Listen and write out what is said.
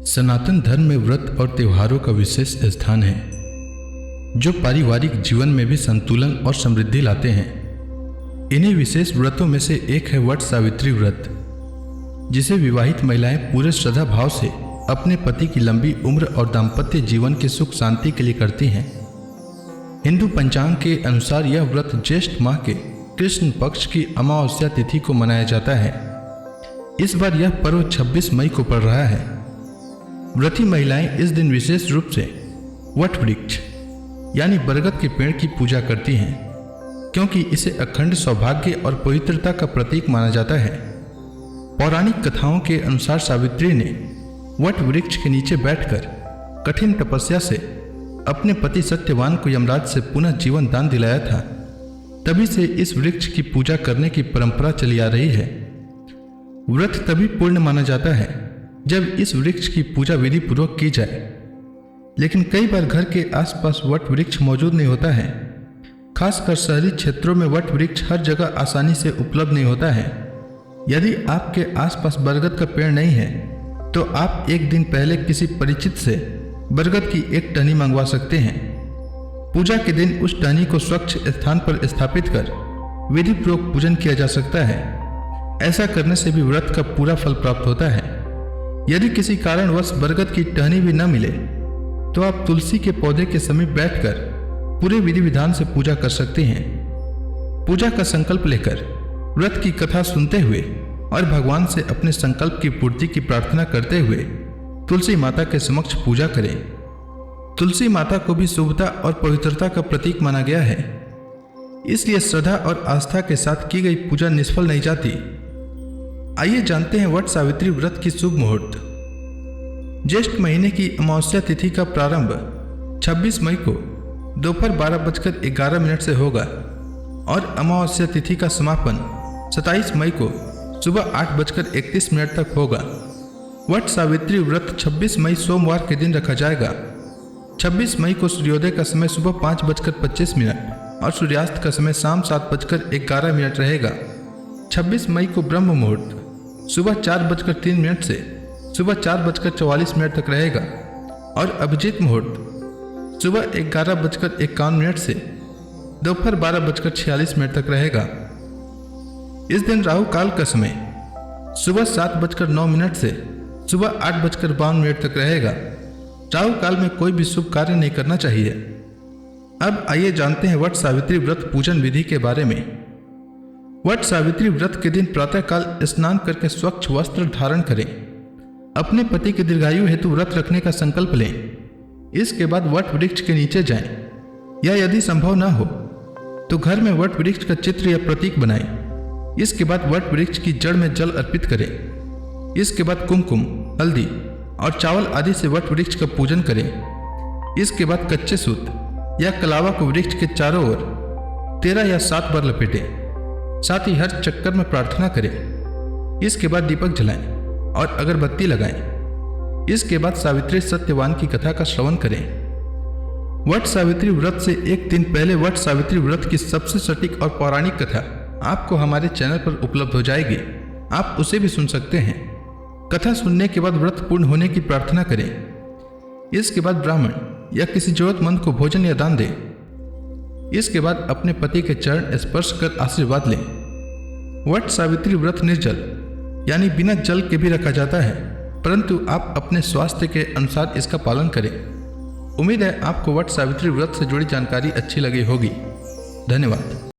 सनातन धर्म में व्रत और त्योहारों का विशेष स्थान है, जो पारिवारिक जीवन में भी संतुलन और समृद्धि लाते हैं। इन्हीं विशेष व्रतों में से एक है वट सावित्री व्रत, जिसे विवाहित महिलाएं पूरे श्रद्धा भाव से अपने पति की लंबी उम्र और दाम्पत्य जीवन के सुख शांति के लिए करती हैं। हिंदू पंचांग के अनुसार यह व्रत ज्येष्ठ माह के कृष्ण पक्ष की अमावस्या तिथि को मनाया जाता है। इस बार यह पर्व 26 मई को पड़ रहा है। व्रती महिलाएं इस दिन विशेष रूप से वट वृक्ष यानी बरगद के पेड़ की पूजा करती हैं, क्योंकि इसे अखंड सौभाग्य और पवित्रता का प्रतीक माना जाता है। पौराणिक कथाओं के अनुसार सावित्री ने वट वृक्ष के नीचे बैठकर कठिन तपस्या से अपने पति सत्यवान को यमराज से पुनः जीवन दान दिलाया था। तभी से इस वृक्ष की पूजा करने की परंपरा चली आ रही है। व्रत तभी पूर्ण माना जाता है जब इस वृक्ष की पूजा विधि पूर्वक की जाए, लेकिन कई बार घर के आसपास वट वृक्ष मौजूद नहीं होता है। खासकर शहरी क्षेत्रों में वट वृक्ष हर जगह आसानी से उपलब्ध नहीं होता है। यदि आपके आसपास बरगद का पेड़ नहीं है तो आप एक दिन पहले किसी परिचित से बरगद की एक टहनी मंगवा सकते हैं। पूजा के दिन उस टहनी को स्वच्छ स्थान पर स्थापित कर विधि पूर्वक पूजन किया जा सकता है। ऐसा करने से भी व्रत का पूरा फल प्राप्त होता है। यदि किसी कारणवश बरगद की टहनी भी न मिले तो आप तुलसी के पौधे के समीप बैठकर पूरे विधि विधान से पूजा कर सकते हैं। पूजा का संकल्प लेकर व्रत की कथा सुनते हुए और भगवान से अपने संकल्प की पूर्ति की प्रार्थना करते हुए तुलसी माता के समक्ष पूजा करें। तुलसी माता को भी शुभता और पवित्रता का प्रतीक माना गया है, इसलिए श्रद्धा और आस्था के साथ की गई पूजा निष्फल नहीं जाती। आइए जानते हैं वट सावित्री व्रत की शुभ मुहूर्त। ज्येष्ठ महीने की अमावस्या तिथि का प्रारंभ 26 मई को दोपहर 12:11 से होगा और अमावस्या तिथि का समापन 27 मई को सुबह 8:31 तक होगा। वट सावित्री व्रत 26 मई सोमवार के दिन रखा जाएगा। 26 मई को सूर्योदय का समय सुबह 5:25 और सूर्यास्त का समय शाम 7:11 रहेगा। 26 मई को ब्रह्म मुहूर्त सुबह 4:03 से सुबह 4:44 तक रहेगा और अभिजीत मुहूर्त सुबह 11:51 से दोपहर 12:46 तक रहेगा। इस दिन राहु काल का समय सुबह 7:09 से सुबह 8:52 तक रहेगा। राहु काल में कोई भी शुभ कार्य नहीं करना चाहिए। अब आइए जानते हैं वट सावित्री व्रत पूजन विधि के बारे में। वट सावित्री व्रत के दिन प्रातःकाल स्नान करके स्वच्छ वस्त्र धारण करें। अपने पति के दीर्घायु हेतु व्रत रखने का संकल्प लें। इसके बाद वट वृक्ष के नीचे जाएं, या यदि संभव न हो तो घर में वट वृक्ष का चित्र या प्रतीक बनाएं। इसके बाद वट वृक्ष की जड़ में जल अर्पित करें। इसके बाद कुमकुम, हल्दी और चावल आदि से वट वृक्ष का पूजन करें। इसके बाद कच्चे सूत या कलावा को वृक्ष के चारों ओर 13 या 7 बार लपेटें। साथ ही हर चक्कर में प्रार्थना करें। इसके बाद दीपक जलाएं और अगरबत्ती लगाएं। इसके बाद सावित्री सत्यवान की कथा का श्रवण करें। वट सावित्री व्रत से एक दिन पहले वट सावित्री व्रत की सबसे सटीक और पौराणिक कथा आपको हमारे चैनल पर उपलब्ध हो जाएगी। आप उसे भी सुन सकते हैं। कथा सुनने के बाद व्रत पूर्ण होने की प्रार्थना करें। इसके बाद ब्राह्मण या किसी जरूरतमंद को भोजन या दान दें। इसके बाद अपने पति के चरण स्पर्श कर आशीर्वाद लें। वट सावित्री व्रत निर्जल यानी बिना जल के भी रखा जाता है, परंतु आप अपने स्वास्थ्य के अनुसार इसका पालन करें। उम्मीद है आपको वट सावित्री व्रत से जुड़ी जानकारी अच्छी लगी होगी। धन्यवाद।